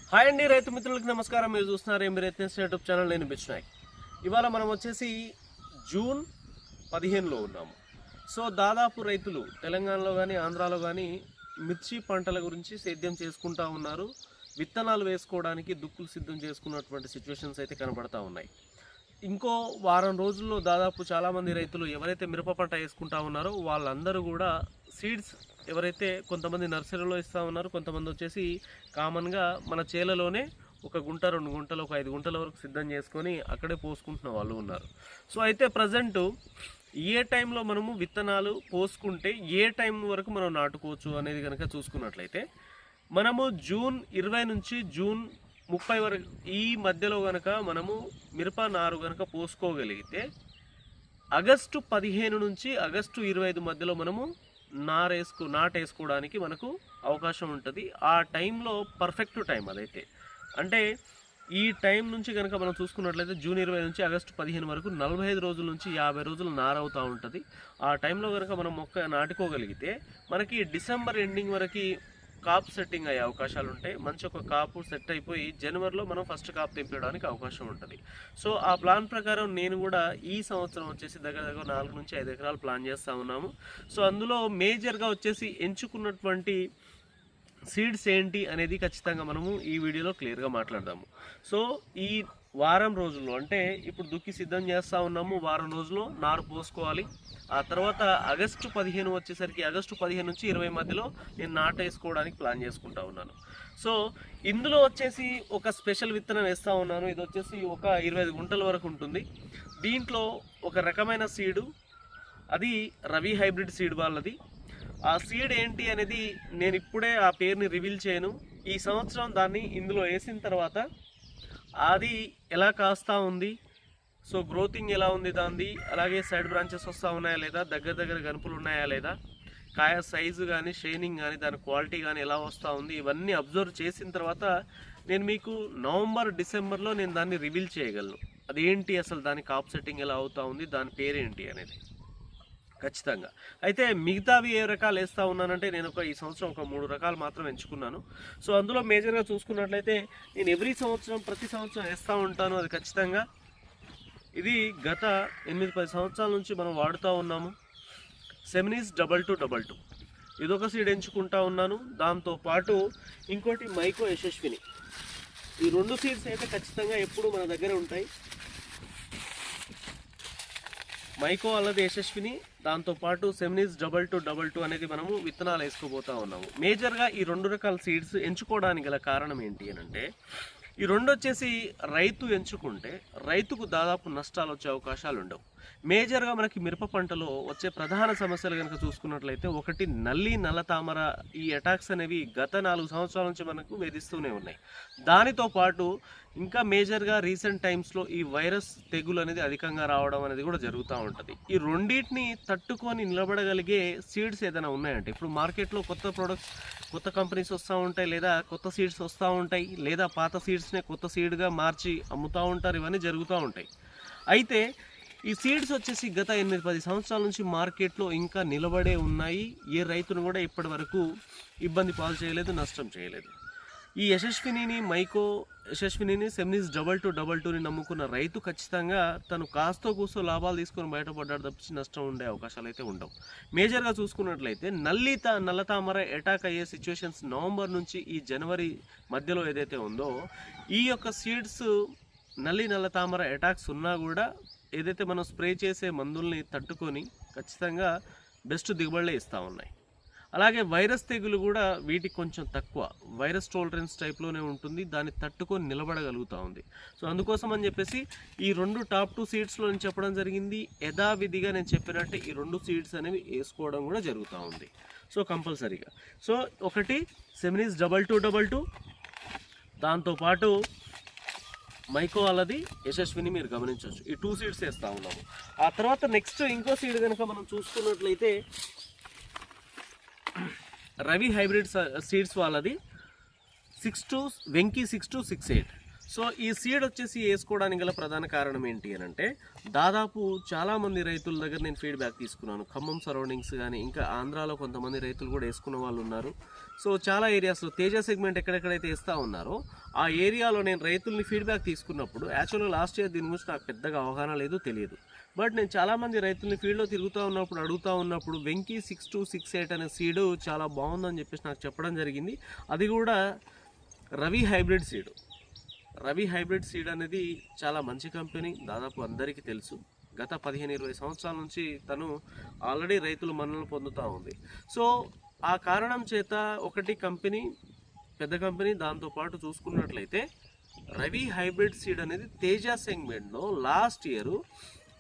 Hi అండి, రైతు మిత్రులకు నమస్కారం. మీరు చూస్తున్నారు ఎంబీరైతెన్స్ యూట్యూబ్ ఛానల్. నేను బిచ్నాయక్. ఇవాళ మనం వచ్చేసి జూన్ 15లో ఉన్నాము. సో దాదాపు రైతులు తెలంగాణలో కానీ ఆంధ్రాలో కానీ మిర్చి పంటల గురించి సేద్యం చేసుకుంటూ ఉన్నారు. విత్తనాలు వేసుకోవడానికి దుక్కులు సిద్ధం చేసుకున్నటువంటి సిచ్యువేషన్స్ అయితే కనబడతా ఉన్నాయి. ఇంకో వారం రోజుల్లో దాదాపు చాలామంది రైతులు ఎవరైతే మిరప పంట వేసుకుంటా ఉన్నారో వాళ్ళందరూ కూడా సీడ్స్ ఎవరైతే కొంతమంది నర్సరీలో ఇస్తూ ఉన్నారు, కొంతమంది వచ్చేసి కామన్గా మన చేలలోనే 1 గుంట 2 గుంటలు 5 గుంటల వరకు సిద్ధం చేసుకొని అక్కడే పోసుకుంటున్న వాళ్ళు ఉన్నారు. సో అయితే ప్రజెంటు ఏ టైంలో మనము విత్తనాలు పోసుకుంటే ఏ టైం వరకు మనం నాటుకోవచ్చు అనేది కనుక చూసుకున్నట్లయితే మనము జూన్ 20 నుంచి జూన్ 30 వరకు ఈ మధ్యలో కనుక మనము మిరప నారు కనుక పోసుకోగలిగితే ఆగస్టు 15 నుంచి ఆగస్టు 25 మధ్యలో మనము నాటేసుకోవడానికి మనకు అవకాశం ఉంటుంది. ఆ టైంలో పర్ఫెక్ట్ టైం అదైతే. అంటే ఈ టైం నుంచి కనుక మనం చూసుకున్నట్లయితే జూన్ 20 నుంచి ఆగస్టు 15 వరకు 45 రోజుల నుంచి 50 రోజులు నారవుతూ ఉంటుంది. ఆ టైంలో కనుక మనం మొక్క నాటుకోగలిగితే మనకి డిసెంబర్ ఎండింగ్ వరకు కాపు సెట్టింగ్ అయ్యే అవకాశాలు ఉంటాయి. మంచి ఒక కాపు సెట్ అయిపోయి జనవరిలో మనం ఫస్ట్ కాపు తెంపడానికి అవకాశం ఉంటుంది. సో ఆ ప్లాన్ ప్రకారం నేను కూడా ఈ సంవత్సరం వచ్చేసి దగ్గర 4 నుంచి 5 ఎకరాలు ప్లాన్ చేస్తూ ఉన్నాము. సో అందులో మేజర్గా వచ్చేసి ఎంచుకున్నటువంటి సీడ్స్ ఏంటి అనేది ఖచ్చితంగా మనము ఈ వీడియోలో క్లియర్గా మాట్లాడదాము. సో ఈ వారం రోజుల్లో అంటే ఇప్పుడు దుక్కి సిద్ధం చేస్తూ ఉన్నాము, వారం రోజుల్లో నారు పోసుకోవాలి. ఆ తర్వాత ఆగస్టు 15 వచ్చేసరికి ఆగస్టు 15 నుంచి 20 మధ్యలో నేను నాటేసుకోవడానికి ప్లాన్ చేసుకుంటా ఉన్నాను. సో ఇందులో వచ్చేసి ఒక స్పెషల్ విత్తనం వేస్తూ ఉన్నాను. ఇది వచ్చేసి ఒక 25 గుంటల వరకు ఉంటుంది. దీంట్లో ఒక రకమైన సీడు, అది రవి హైబ్రిడ్ సీడ్ వాళ్ళది. ఆ సీడ్ ఏంటి అనేది నేను ఇప్పుడే ఆ పేరుని రివీల్ చేయను. ఈ సంవత్సరం దాన్ని ఇందులో వేసిన తర్వాత అది ఎలా కాస్తా ఉంది, సో గ్రోతింగ్ ఎలా ఉంది దాన్ని, అలాగే సైడ్ బ్రాంచెస్ వస్తూ ఉన్నాయా లేదా, దగ్గర గనుపులు ఉన్నాయా లేదా, కాయ సైజు కానీ షైనింగ్ కానీ దాని క్వాలిటీ కానీ ఎలా వస్తూ ఉంది, ఇవన్నీ అబ్జర్వ్ చేసిన తర్వాత నేను మీకు నవంబర్ డిసెంబర్లో నేను దాన్ని రివీల్ చేయగలను. అదేంటి అసలు దాని కాప్ సెట్టింగ్ ఎలా అవుతూ ఉంది, దాని పేరేంటి అనేది ఖచ్చితంగా. అయితే మిగతావి ఏ రకాలు వేస్తూ ఉన్నానంటే నేను ఈ సంవత్సరం ఒక 3 రకాలు మాత్రం ఎంచుకున్నాను. సో అందులో మేజర్గా చూసుకున్నట్లయితే నేను ప్రతి సంవత్సరం వేస్తూ ఉంటాను. అది ఖచ్చితంగా ఇది గత 8-10 సంవత్సరాల నుంచి మనం వాడుతూ ఉన్నాము. సెమినీస్ 2222 ఇదొక సీడ్ ఎంచుకుంటా ఉన్నాను. దాంతోపాటు ఇంకోటి మైకో యశస్విని. ఈ 2 సీడ్స్ అయితే ఖచ్చితంగా ఎప్పుడు మన దగ్గర ఉంటాయి. మైకో అల్లది యశస్విని, దాంతోపాటు సెమినీస్ 2222 అనేది మనము విత్తనాలు వేసుకోబోతూ ఉన్నాము. మేజర్గా ఈ 2 రకాల సీడ్స్ ఎంచుకోవడానికి గల కారణం ఏంటి అని అంటే ఈ 2 వచ్చేసి రైతు ఎంచుకుంటే రైతుకు దాదాపు నష్టాలు వచ్చే అవకాశాలు ఉండవు. మేజర్గా మనకి మిరప పంటలో వచ్చే ప్రధాన సమస్యలు కనుక చూసుకున్నట్లయితే ఒకటి నల్ల తామర. ఈ అటాక్స్ అనేవి గత 4 సంవత్సరాల నుంచి మనకు వేధిస్తూనే ఉన్నాయి. దానితో పాటు ఇంకా మేజర్గా రీసెంట్ టైమ్స్లో ఈ వైరస్ తెగులు అనేది అధికంగా రావడం అనేది కూడా జరుగుతూ ఉంటుంది. ఈ రెండింటిని తట్టుకొని నిలబడగలిగే సీడ్స్ ఏదైనా ఉన్నాయంటే ఇప్పుడు మార్కెట్లో కొత్త ప్రొడక్ట్స్, కొత్త కంపెనీస్ వస్తూ ఉంటాయి, లేదా కొత్త సీడ్స్ వస్తూ ఉంటాయి, లేదా పాత సీడ్స్నే కొత్త సీడ్గా మార్చి అమ్ముతూ ఉంటారు. ఇవన్నీ జరుగుతూ ఉంటాయి. అయితే ఈ సీడ్స్ వచ్చేసి గత 8-10 సంవత్సరాల నుంచి మార్కెట్లో ఇంకా నిలబడే ఉన్నాయి. ఏ రైతును కూడా ఇప్పటి వరకు ఇబ్బంది పాలు చేయలేదు, నష్టం చేయలేదు. ఈ మైకో యశస్వినిని సెమినీస్ 2222ని నమ్ముకున్న రైతు ఖచ్చితంగా తను కాస్తో కూస్తో లాభాలు తీసుకొని బయటపడ్డాడు తప్పించి నష్టం ఉండే అవకాశాలు అయితే ఉండవు. మేజర్గా చూసుకున్నట్లయితే నల్లతామర అటాక్ అయ్యే సిచ్యువేషన్స్ నవంబర్ నుంచి ఈ జనవరి మధ్యలో ఏదైతే ఉందో ఈ యొక్క సీడ్స్ నల్లతామర అటాక్స్ ఉన్నా కూడా ఏదైతే మనం స్ప్రే చేసే మందుల్ని తట్టుకొని ఖచ్చితంగా బెస్ట్ దిగుబడులే ఇస్తూ ఉన్నాయి. అలాగే వైరస్ తెగులు కూడా వీటికి కొంచెం తక్కువ, వైరస్ టోలరెన్స్ టైప్లోనే ఉంటుంది, దాన్ని తట్టుకొని నిలబడగలుగుతూ ఉంది. సో అందుకోసం అని చెప్పేసి ఈ 2 టాప్ 2 సీడ్స్లో నేను చెప్పడం జరిగింది. యథావిధిగా నేను చెప్పినట్టే ఈ 2 సీడ్స్ అనేవి వేసుకోవడం కూడా జరుగుతూ ఉంది. సో కంపల్సరీగా సో ఒకటి సెమినీస్ 2222, దాంతోపాటు మైకో అల్లది యశస్విని మీరు గమనించవచ్చు. ఈ 2 సీడ్స్ వేస్తూ ఉన్నాము. ఆ తర్వాత నెక్స్ట్ ఇంకో సీడ్ కనుక మనం చూసుకున్నట్లయితే రవి హైబ్రిడ్ సీడ్స్ వాళ్ళది వెంకీ 6268. సో ఈ సీడ్ వచ్చేసి వేసుకోవడానికి గల ప్రధాన కారణం ఏంటి అని అంటే, దాదాపు చాలామంది రైతుల దగ్గర నేను ఫీడ్బ్యాక్ తీసుకున్నాను. ఖమ్మం సరౌండింగ్స్ కానీ ఇంకా ఆంధ్రాలో కొంతమంది రైతులు కూడా వేసుకున్న వాళ్ళు ఉన్నారు. సో చాలా ఏరియాస్లో తేజ సెగ్మెంట్ ఎక్కడెక్కడైతే వేస్తూ ఉన్నారో ఆ ఏరియాలో నేను రైతుల్ని ఫీడ్బ్యాక్ తీసుకున్నప్పుడు, యాక్చువల్గా లాస్ట్ ఇయర్ దీని గురించి నాకు పెద్దగా అవగాహన లేదు, తెలియదు. బట్ నేను చాలామంది రైతుల్ని ఫీల్డ్లో తిరుగుతూ ఉన్నప్పుడు అడుగుతూ ఉన్నప్పుడు వెంకీ 6268 అనే సీడు చాలా బాగుందని చెప్పేసి నాకు చెప్పడం జరిగింది. అది కూడా Ravi hybrid seed. Ravi hybrid seed అనేది చాలా మంచి కంపెనీ, దాదాపు అందరికీ తెలుసు. గత 15-20 సంవత్సరాల నుంచి తను ఆల్రెడీ రైతుల మన్ననలు పొందుతూ ఉంది. సో ఆ కారణం చేత ఒకటి కంపెనీ పెద్ద కంపెనీ, దాంతోపాటు చూసుకున్నట్లయితే రవి హైబ్రిడ్ సీడ్ అనేది తేజ సెగ్మెంట్లో లాస్ట్ ఇయర్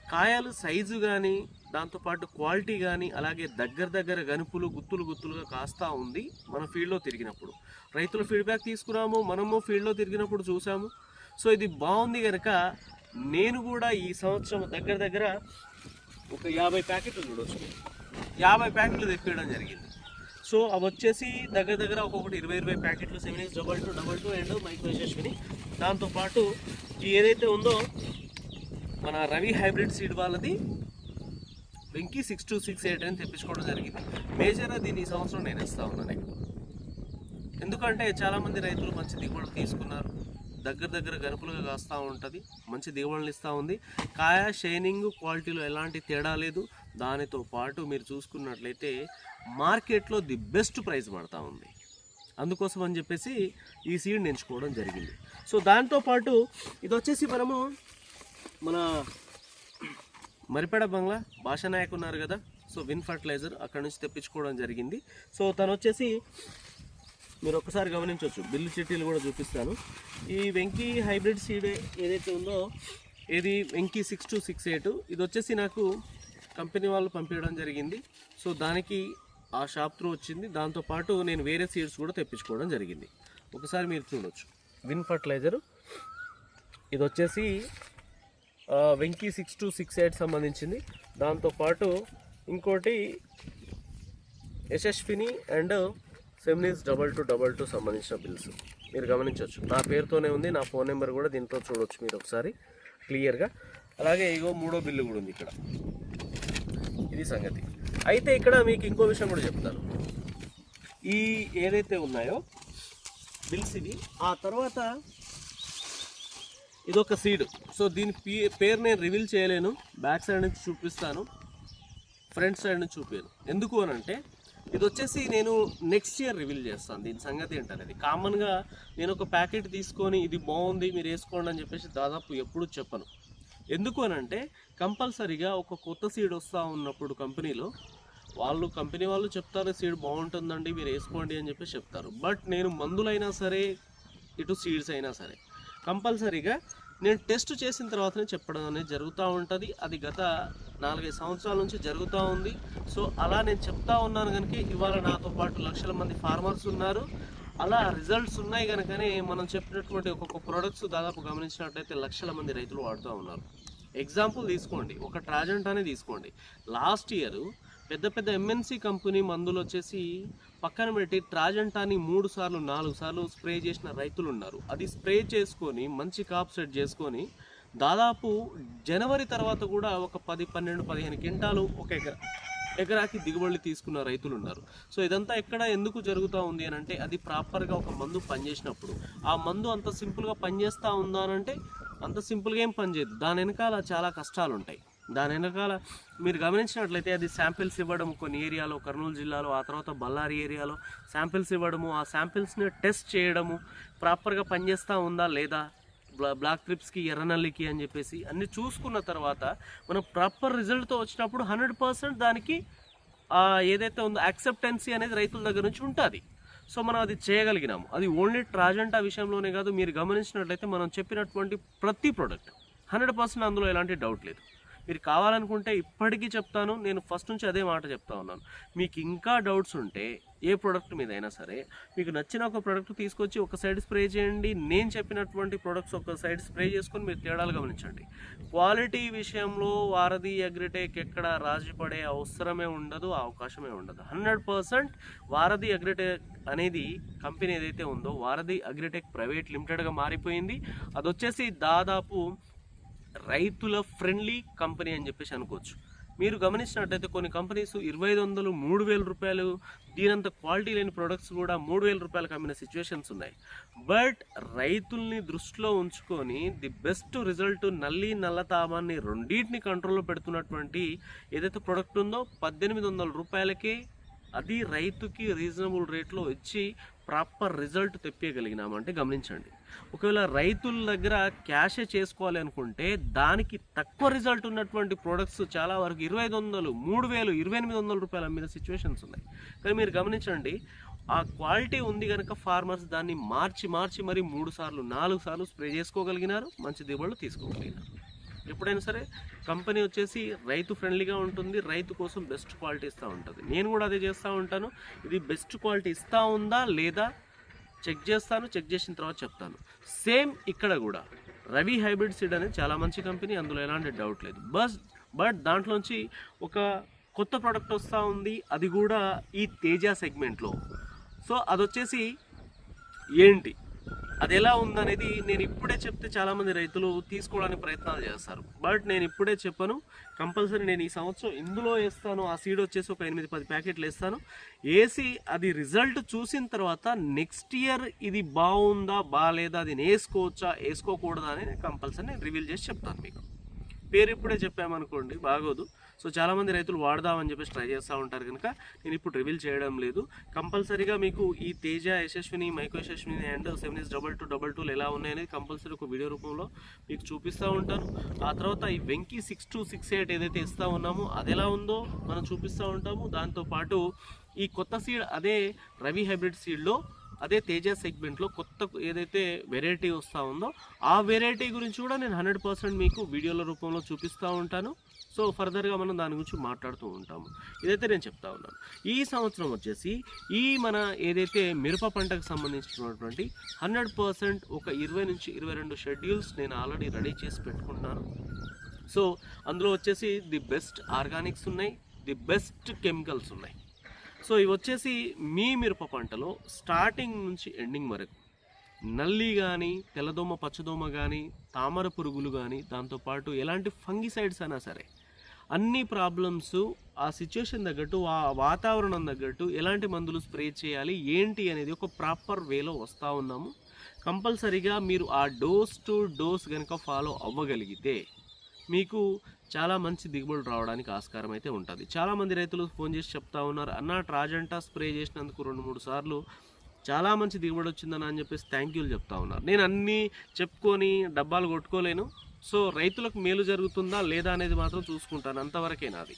కాయలు సైజు కానీ దాంతోపాటు క్వాలిటీ కానీ అలాగే దగ్గర గనుపులు గుత్తులుగా కాస్తూ ఉంది. మన ఫీల్డ్లో తిరిగినప్పుడు రైతుల ఫీడ్బ్యాక్ తీసుకున్నాము, మనము ఫీల్డ్లో తిరిగినప్పుడు చూసాము. సో ఇది బాగుంది కనుక నేను కూడా ఈ సంవత్సరం దగ్గర ఒక 50 ప్యాకెట్లు చూడవచ్చు, 50 ప్యాకెట్లు తెప్పించడం జరిగింది. సో అవి వచ్చేసి దగ్గర ఒక్కొక్కటి 20 ప్యాకెట్లు 7X22 అండ్ మైక్రో యశస్విని. దాంతోపాటు ఏదైతే ఉందో మన రవి హైబ్రిడ్ సీడ్ వాళ్ళది వెంకీ 6268 అని తెప్పించుకోవడం జరిగింది. మేజర్గా దీన్ని ఈ సంవత్సరం నేను ఇస్తా ఉన్నాను ఇక్కడ. ఎందుకంటే చాలామంది రైతులు మంచి దిగుబడులు తీసుకున్నారు, దగ్గర గనుపులుగా కాస్తూ ఉంటుంది, మంచి దిగుబడులు ఇస్తూ ఉంది. కాయ షైనింగ్ క్వాలిటీలో ఎలాంటి తేడా లేదు. దానితో పాటు మీరు చూసుకున్నట్లయితే మార్కెట్లో ది బెస్ట్ ప్రైస్ పడుతూ ఉంది. అందుకోసం అని చెప్పేసి ఈ సీడ్ని ఎంచుకోవడం జరిగింది. సో దాంతోపాటు ఇది వచ్చేసి మనము మన మరిపేడ బంగ్లా భాషా నాయక్ ఉన్నారు కదా, సో విన్ ఫర్టిలైజర్ అక్కడ నుంచి తెప్పించుకోవడం జరిగింది. సో తను వచ్చేసి మీరు ఒకసారి గమనించవచ్చు, బిల్లు చిట్టీలు కూడా చూపిస్తాను. ఈ వెంకీ హైబ్రిడ్ సీడ్ ఏదైతే ఉందో ఇది వెంకీ 6268, ఇది వచ్చేసి నాకు కంపెనీ వాళ్ళు పంపించడం జరిగింది. సో దానికి ఆ షాప్ త్రూ వచ్చింది. దాంతోపాటు నేను వేరే సీడ్స్ కూడా తెప్పించుకోవడం జరిగింది. ఒకసారి మీరు చూడవచ్చు, విన్ ఫర్టిలైజరు ఇది వచ్చేసి వెంకీ 6268 సంబంధించింది. దాంతోపాటు ఇంకోటి యశస్విని అండ్ Semnis2222 సంబంధించిన బిల్స్ మీరు గమనించవచ్చు. నా పేరుతోనే ఉంది, నా ఫోన్ నెంబర్ కూడా దీంట్లో చూడవచ్చు మీరు ఒకసారి క్లియర్గా. అలాగే ఇగో 3వ బిల్లు కూడా ఉంది ఇక్కడ. ఇది సంగతి. అయితే ఇక్కడ మీకు ఇంకో విషయం కూడా చెప్తాను. ఈ ఏదైతే ఉన్నాయో బిల్స్ ఇవి, ఆ తర్వాత ఇదొక సీడ్. సో దీని పేరు నేను రివీల్ చేయలేను, బ్యాక్ సైడ్ నుంచి చూపిస్తాను, ఫ్రంట్ సైడ్ నుంచి చూపాను. ఎందుకు అని అంటే ఇది వచ్చేసి నేను నెక్స్ట్ ఇయర్ రివీల్ చేస్తాను దీని సంగతి ఏంటనేది. కామన్గా నేను ఒక ప్యాకెట్ తీసుకొని ఇది బాగుంది మీరు వేసుకోండి అని చెప్పేసి దాదాపు ఎప్పుడు చెప్పను. ఎందుకు అని అంటే కంపల్సరీగా ఒక కొత్త సీడ్ వస్తూ ఉన్నప్పుడు కంపెనీలో కంపెనీ వాళ్ళు చెప్తారు సీడ్ బాగుంటుందండి మీరు వేసుకోండి అని చెప్పేసి చెప్తారు. బట్ నేను మందులైనా సరే ఇటు సీడ్స్ అయినా సరే కంపల్సరీగా నేను టెస్ట్ చేసిన తర్వాతనే చెప్పడం అనేది జరుగుతూ ఉంటుంది. అది గత 4-5 సంవత్సరాల నుంచి జరుగుతూ ఉంది. సో అలా నేను చెప్తా ఉన్నాను కనుక ఇవాళ నాతో పాటు లక్షల మంది ఫార్మర్స్ ఉన్నారు. అలా రిజల్ట్స్ ఉన్నాయి కనుకనే మనం చెప్పినటువంటి ఒక్కొక్క ప్రోడక్ట్స్ దాదాపు గమనించినట్లయితే లక్షల మంది రైతులు వాడుతూ ఉన్నారు. ఎగ్జాంపుల్ తీసుకోండి, ఒక ట్రాజెంటానే తీసుకోండి. లాస్ట్ ఇయర్ పెద్ద ఎంఎన్సీ కంపెనీ మందులు వచ్చేసి పక్కన పెట్టి ట్రాజెంటాని 3 సార్లు 4 సార్లు స్ప్రే చేసిన రైతులు ఉన్నారు. అది స్ప్రే చేసుకొని మంచి కాప్ సెట్ చేసుకొని దాదాపు జనవరి తర్వాత కూడా ఒక 10, 12, 15 క్వింటాలు ఒక ఎకరాకి దిగుబడులు తీసుకున్న రైతులు ఉన్నారు. సో ఇదంతా ఎక్కడ ఎందుకు జరుగుతూ ఉంది అని అంటే అది ప్రాపర్గా ఒక మందు పనిచేసినప్పుడు. ఆ మందు అంత సింపుల్గా పనిచేస్తూ ఉందా అని అంటే అంత సింపుల్గా ఏం పనిచేయదు. దాని వెనకాల చాలా కష్టాలు ఉంటాయి. దాని వెనకాల మీరు గమనించినట్లయితే అది శాంపిల్స్ ఇవ్వడం కొన్ని ఏరియాలో, కర్నూలు జిల్లాలో, ఆ తర్వాత బళ్ళారి ఏరియాలో శాంపిల్స్ ఇవ్వడము, ఆ శాంపిల్స్ని టెస్ట్ చేయడము, ప్రాపర్గా పనిచేస్తూ ఉందా లేదా, బ్లాక్ ట్రిప్స్కి ఎర్రనల్లికి అని చెప్పేసి అన్నీ చూసుకున్న తర్వాత మనం ప్రాపర్ రిజల్ట్తో వచ్చినప్పుడు 100% దానికి ఏదైతే ఉందో యాక్సెప్టెన్సీ అనేది రైతుల దగ్గర నుంచి ఉంటుంది. సో మనం అది చేయగలిగినాము. అది ఓన్లీ ట్రాజెంటా విషయంలోనే కాదు, మీరు గమనించినట్లయితే మనం చెప్పినటువంటి ప్రతి ప్రోడక్ట్ 100% అందులో ఎలాంటి డౌట్ లేదు. మీరు కావాలనుకుంటే ఇప్పటికీ చెప్తాను, నేను ఫస్ట్ నుంచి అదే మాట చెప్తా ఉన్నాను. మీకు ఇంకా డౌట్స్ ఉంటే ఏ ప్రోడక్ట్ మీద అయినా సరే మీకు నచ్చిన ఒక ప్రోడక్ట్ తీసుకొచ్చి ఒక సైడ్ స్ప్రే చేయండి, నేను చెప్పినటువంటి ప్రోడక్ట్స్ ఒక సైడ్ స్ప్రే చేసుకొని మీరు తేడాలు గమనించండి. క్వాలిటీ విషయంలో వారధి అగ్రిటెక్ ఎక్కడ రాజీ పడే అవసరమే ఉండదు, అవకాశమే ఉండదు. 100% వారధి అగ్రిటెక్ అనేది కంపెనీ ఏదైతే ఉందో వారధి అగ్రిటెక్ ప్రైవేట్ లిమిటెడ్గా మారిపోయింది. అది వచ్చేసి దాదాపు రైతుల ఫ్రెండ్లీ కంపెనీ అని చెప్పేసి అనుకోవచ్చు. మీరు గమనించినట్టయితే కొన్ని కంపెనీస్ 2500, 3000 రూపాయలు దీనంత క్వాలిటీ లేని ప్రొడక్ట్స్ కూడా 3000 రూపాయలకు అమ్మిన సిచ్యువేషన్స్ ఉన్నాయి. బట్ రైతుల్ని దృష్టిలో ఉంచుకొని ది బెస్ట్ రిజల్ట్ నల్లి నల్లతామాన్ని రెండింటిని కంట్రోల్లో పెడుతున్నటువంటి ఏదైతే ప్రోడక్ట్ ఉందో 1800 రూపాయలకే అది రైతుకి రీజనబుల్ రేట్లో ఇచ్చి ప్రాపర్ రిజల్ట్ తెప్పగలిగినామంటే గమనించండి. ఒకవేళ రైతుల దగ్గర క్యాషే చేసుకోవాలి అనుకుంటే దానికి తక్కువ రిజల్ట్ ఉన్నటువంటి ప్రోడక్ట్స్ చాలా వరకు 2500, 3000, 2800 రూపాయలు అమ్మిన సిచ్యువేషన్స్ ఉన్నాయి. కానీ మీరు గమనించండి, ఆ క్వాలిటీ ఉంది కనుక ఫార్మర్స్ దాన్ని మార్చి మరి 3 సార్లు 4 సార్లు స్ప్రే చేసుకోగలిగినారు, మంచి దిగుబడులు తీసుకోగలిగినారు. ఎప్పుడైనా సరే కంపెనీ వచ్చేసి రైతు ఫ్రెండ్లీగా ఉంటుంది, రైతు కోసం బెస్ట్ క్వాలిటీ ఇస్తూ ఉంటుంది. నేను కూడా అదే చేస్తూ ఉంటాను. ఇది బెస్ట్ క్వాలిటీ ఇస్తూ ఉందా లేదా చెక్ చేస్తాను, చెక్ చేసిన తర్వాత చెప్తాను. సేమ్ ఇక్కడ కూడా రవి హైబ్రిడ్ సీడ్ అనేది చాలా మంచి కంపెనీ, అందులో ఎలాంటి డౌట్ లేదు. బట్ దాంట్లోంచి ఒక కొత్త ప్రోడక్ట్ వస్తూ ఉంది, అది కూడా ఈ తేజ సెగ్మెంట్లో. సో అది వచ్చేసి ఏంటి, అది ఎలా ఉందనేది నేను ఇప్పుడే చెప్తే చాలామంది రైతులు తీసుకోవడానికి ప్రయత్నాలు చేస్తారు. బట్ నేను ఇప్పుడే చెప్పను, కంపల్సరీ నేను ఈ సంవత్సరం ఇందులో వేస్తాను. ఆ సీడ్ వచ్చేసి ఒక 8-10 ప్యాకెట్లు వేస్తాను. వేసి అది రిజల్ట్ చూసిన తర్వాత నెక్స్ట్ ఇయర్ ఇది బాగుందా బాగాలేదా, అది వేసుకోవచ్చా వేసుకోకూడదా అని కంపల్సరీ నేను రివీల్ చేసి చెప్తాను. మీకు పేరు ఇప్పుడే చెప్పామనుకోండి బాగోదు. సో చాలామంది రైతులు వాడదామని చెప్పేసి ట్రై చేస్తూ ఉంటారు కనుక నేను ఇప్పుడు రివీల్ చేయడం లేదు. కంపల్సరీగా మీకు ఈ తేజ యశస్విని, మైకో యశస్విని అండ్ 7S2222 ఎలా ఉన్నాయనేది కంపల్సరీ ఒక వీడియో రూపంలో మీకు చూపిస్తూ ఉంటాను. ఆ తర్వాత ఈ వెంకీ 6268 ఏదైతే ఇస్తూ ఉన్నామో అది ఎలా ఉందో మనం చూపిస్తూ ఉంటాము. దాంతోపాటు ఈ కొత్త సీడ్ అదే రవి హైబ్రిడ్ సీడ్లో అదే తేజ సెగ్మెంట్లో కొత్త ఏదైతే వెరైటీ వస్తూ ఉందో ఆ వెరైటీ గురించి కూడా నేను 100% మీకు వీడియోల రూపంలో చూపిస్తూ ఉంటాను. సో ఫర్దర్గా మనం దాని గురించి మాట్లాడుతూ ఉంటాము. ఇదైతే నేను చెప్తా ఉన్నాను. ఈ సంవత్సరం వచ్చేసి ఈ మన ఏదైతే మిరప పంటకు సంబంధించినటువంటి 100% ఒక 20 నుంచి 22 షెడ్యూల్స్ నేను ఆల్రెడీ రెడీ చేసి పెట్టుకుంటున్నాను. సో అందులో వచ్చేసి ది బెస్ట్ ఆర్గానిక్స్ ఉన్నాయి, ది బెస్ట్ కెమికల్స్ ఉన్నాయి. సో ఇవి వచ్చేసి మీ మిరప పంటలో స్టార్టింగ్ నుంచి ఎండింగ్ వరకు నల్లి కానీ, తెల్లదోమ, పచ్చదోమ కానీ, తామర పురుగులు కానీ, దాంతోపాటు ఎలాంటి ఫంగిసైడ్స్ అయినా సరే అన్ని ప్రాబ్లమ్స్ ఆ సిచ్యువేషన్ తగ్గట్టు, ఆ వాతావరణం తగ్గట్టు ఎలాంటి మందులు స్ప్రే చేయాలి ఏంటి అనేది ఒక ప్రాపర్ వేలో వస్తూ ఉన్నాము. కంపల్సరీగా మీరు ఆ డోస్ టు డోస్ కనుక ఫాలో అవ్వగలిగితే మీకు చాలా మంచి దిగుబడి రావడానికి ఆస్కారం అయితే ఉంటుంది. చాలామంది రైతులు ఫోన్ చేసి చెప్తా ఉన్నారు, అన్న ట్రాజెంటా స్ప్రే చేసినందుకు 2-3 సార్లు చాలా మంచి దిగుబడి వచ్చిందని అని చెప్పేసి థ్యాంక్ యూలు చెప్తా ఉన్నారు. నేను అన్నీ చెప్పుకొని డబ్బాలు కొట్టుకోలేను. సో రైతులకు మేలు జరుగుతుందా లేదా అనేది మాత్రం చూసుకుంటాను, అంతవరకే నాది.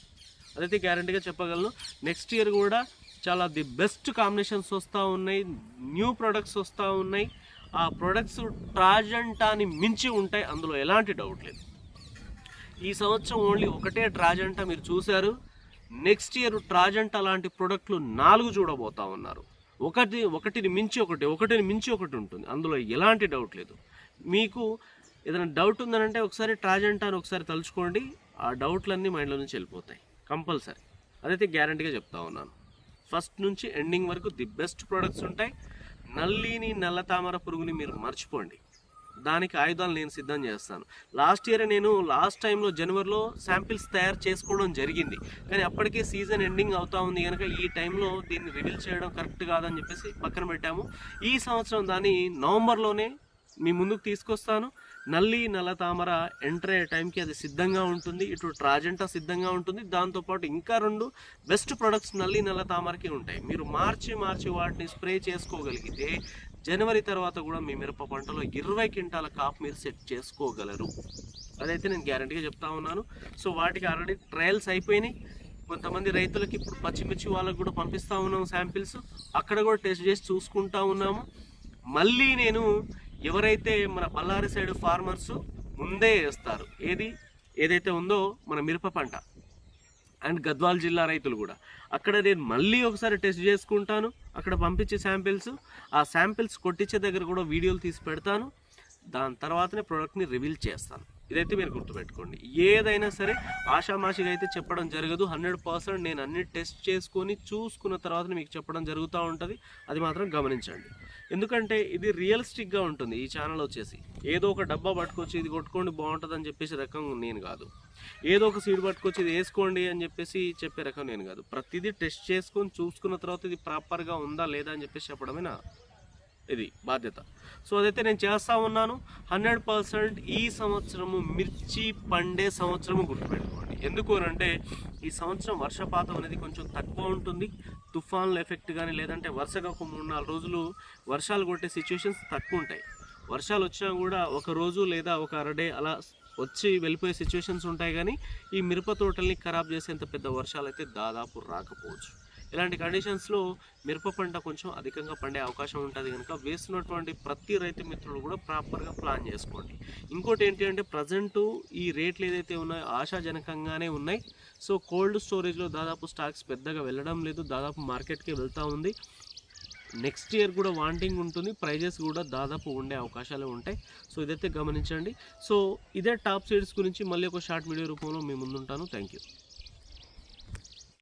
అదైతే గ్యారంటీగా చెప్పగలను. నెక్స్ట్ ఇయర్ కూడా చాలా ది బెస్ట్ కాంబినేషన్స్ వస్తూ ఉన్నాయి, న్యూ ప్రొడక్ట్స్ వస్తూ ఉన్నాయి. ఆ ప్రొడక్ట్స్ ట్రాజెంటాని మించి ఉంటాయి, అందులో ఎలాంటి డౌట్ లేదు. ఈ సంవత్సరం ఓన్లీ ఒకటే ట్రాజెంటా మీరు చూశారు. నెక్స్ట్ ఇయర్ ట్రాజెంటా లాంటి ప్రోడక్ట్లు 4 చూడబోతా ఉన్నారు. ఒకటిని మించి ఒకటి ఉంటుంది, అందులో ఎలాంటి డౌట్ లేదు. మీకు ఏదైనా డౌట్ ఉందనంటే ఒకసారి ట్రాజెంటాను ఒకసారి తలుచుకోండి, ఆ డౌట్లన్నీ మైండ్లో నుంచి వెళ్ళిపోతాయి కంపల్సరీ. అదైతే గ్యారంటీగా చెప్తా ఉన్నాను. ఫస్ట్ నుంచి ఎండింగ్ వరకు ది బెస్ట్ ప్రోడక్ట్స్ ఉంటాయి. నల్లిని, నల్ల తామర పురుగుని మీరు మర్చిపోండి, దానికి ఆయుధాలు నేను సిద్ధం చేస్తాను. లాస్ట్ ఇయర్ నేను లాస్ట్ టైంలో జనవరిలో శాంపిల్స్ తయారు చేసుకోవడం జరిగింది, కానీ అప్పటికే సీజన్ ఎండింగ్ అవుతా ఉంది కనుక ఈ టైంలో దీన్ని రివీల్ చేయడం కరెక్ట్ కాదని చెప్పేసి పక్కన పెట్టాము. ఈ సంవత్సరం దాన్ని నవంబర్లోనే మీ ముందుకు తీసుకొస్తాను. నల్లి, నల్ల తామర ఎంటర్ అయ్యే టైంకి అది సిద్ధంగా ఉంటుంది, ఇటు ట్రాజెంటా సిద్ధంగా ఉంటుంది. దాంతోపాటు ఇంకా 2 బెస్ట్ ప్రొడక్ట్స్ నల్లి, నల్ల తామరకి ఉంటాయి. మీరు మార్చి వాటిని స్ప్రే చేసుకోగలిగితే జనవరి తర్వాత కూడా మీ మిరప పంటలో 20 క్వింటాల కాపు మీరు సెట్ చేసుకోగలరు. అదైతే నేను గ్యారంటీగా చెప్తా ఉన్నాను. సో వాటికి ఆల్రెడీ ట్రయల్స్ అయిపోయినాయి. కొంతమంది రైతులకి ఇప్పుడు పచ్చిమిర్చి వాళ్ళకు కూడా పంపిస్తూ ఉన్నాము శాంపిల్స్, అక్కడ కూడా టెస్ట్ చేసి చూసుకుంటా ఉన్నాము. మళ్ళీ నేను ఎవరైతే మన బళ్ళారి సైడ్ ఫార్మర్స్ ముందే వేస్తారు, ఏది ఏదైతే ఉందో మన మిరప పంట అండ్ గద్వాల్ జిల్లా రైతులు కూడా అక్కడ నేను మళ్ళీ ఒకసారి టెస్ట్ చేసుకుంటాను. అక్కడ పంపించే శాంపిల్స్, ఆ శాంపిల్స్ కొట్టించే దగ్గర కూడా వీడియోలు తీసి పెడతాను. దాని తర్వాతనే ప్రోడక్ట్ని రివీల్ చేస్తాను. ఇదైతే మీరు గుర్తుపెట్టుకోండి. ఏదైనా సరే ఆషామాషిగా అయితే చెప్పడం జరగదు. 100% నేను అన్ని టెస్ట్ చేసుకొని చూసుకున్న తర్వాత మీకు చెప్పడం జరుగుతూ ఉంటుంది. అది మాత్రం గమనించండి. ఎందుకంటే ఇది రియలిస్టిక్గా ఉంటుంది. ఈ ఛానల్ వచ్చేసి ఏదో ఒక డబ్బా పట్టుకొచ్చి ఇది కొట్టుకోండి బాగుంటుంది అని చెప్పేసి రకం నేను కాదు. ఏదో ఒక సీడ్ పట్టుకొచ్చి ఇది వేసుకోండి అని చెప్పేసి చెప్పే రకం నేను కాదు. ప్రతిదీ టెస్ట్ చేసుకొని చూసుకున్న తర్వాత ఇది ప్రాపర్గా ఉందా లేదా అని చెప్పేసి చెప్పడమే ఇది బాధ్యత. సో అదైతే నేను చేస్తూ ఉన్నాను. 100% ఈ సంవత్సరము మిర్చి పండే సంవత్సరము గుర్తుపెట్టుకోండి. ఎందుకు అంటే ఈ సంవత్సరం వర్షపాతం అనేది కొంచెం తక్కువ ఉంటుంది. తుఫాన్ల ఎఫెక్ట్ కానీ లేదంటే వరుసగా ఒక 3-4 రోజులు వర్షాలు కొట్టే సిచ్యువేషన్స్ తక్కువ ఉంటాయి. వర్షాలు వచ్చినా కూడా ఒక రోజు లేదా ఒక అరడే అలా వచ్చి వెళ్ళిపోయే సిచ్యువేషన్స్ ఉంటాయి. కానీ ఈ మిరప తోటల్ని ఖరాబ్ చేసేంత పెద్ద వర్షాలు అయితే దాదాపు రాకపోవచ్చు. ఇలాంటి కండిషన్స్లో మిరప పంట కొంచెం అధికంగా పండే అవకాశం ఉంటుంది. కనుక వేస్తున్నటువంటి ప్రతి రైతు మిత్రులు కూడా ప్రాపర్గా ప్లాన్ చేసుకోండి. ఇంకోటి ఏంటి అంటే ప్రజెంటు ఈ రేట్లు ఏదైతే ఉన్నాయో ఆశాజనకంగానే ఉన్నాయి. సో కోల్డ్ స్టోరేజ్లో దాదాపు స్టాక్స్ పెద్దగా వెళ్ళడం లేదు, దాదాపు మార్కెట్కి వెళ్తూ ఉంది. నెక్స్ట్ ఇయర్ కూడా వాంటింగ్ ఉంటుంది, ప్రైజెస్ కూడా దాదాపు ఉండే అవకాశాలు ఉంటాయి. సో ఇదైతే గమనించండి. సో ఇదే టాప్ సీడ్స్ గురించి మళ్ళీ ఒక షార్ట్ వీడియో రూపంలో మీ ముందుంటాను. Thank you.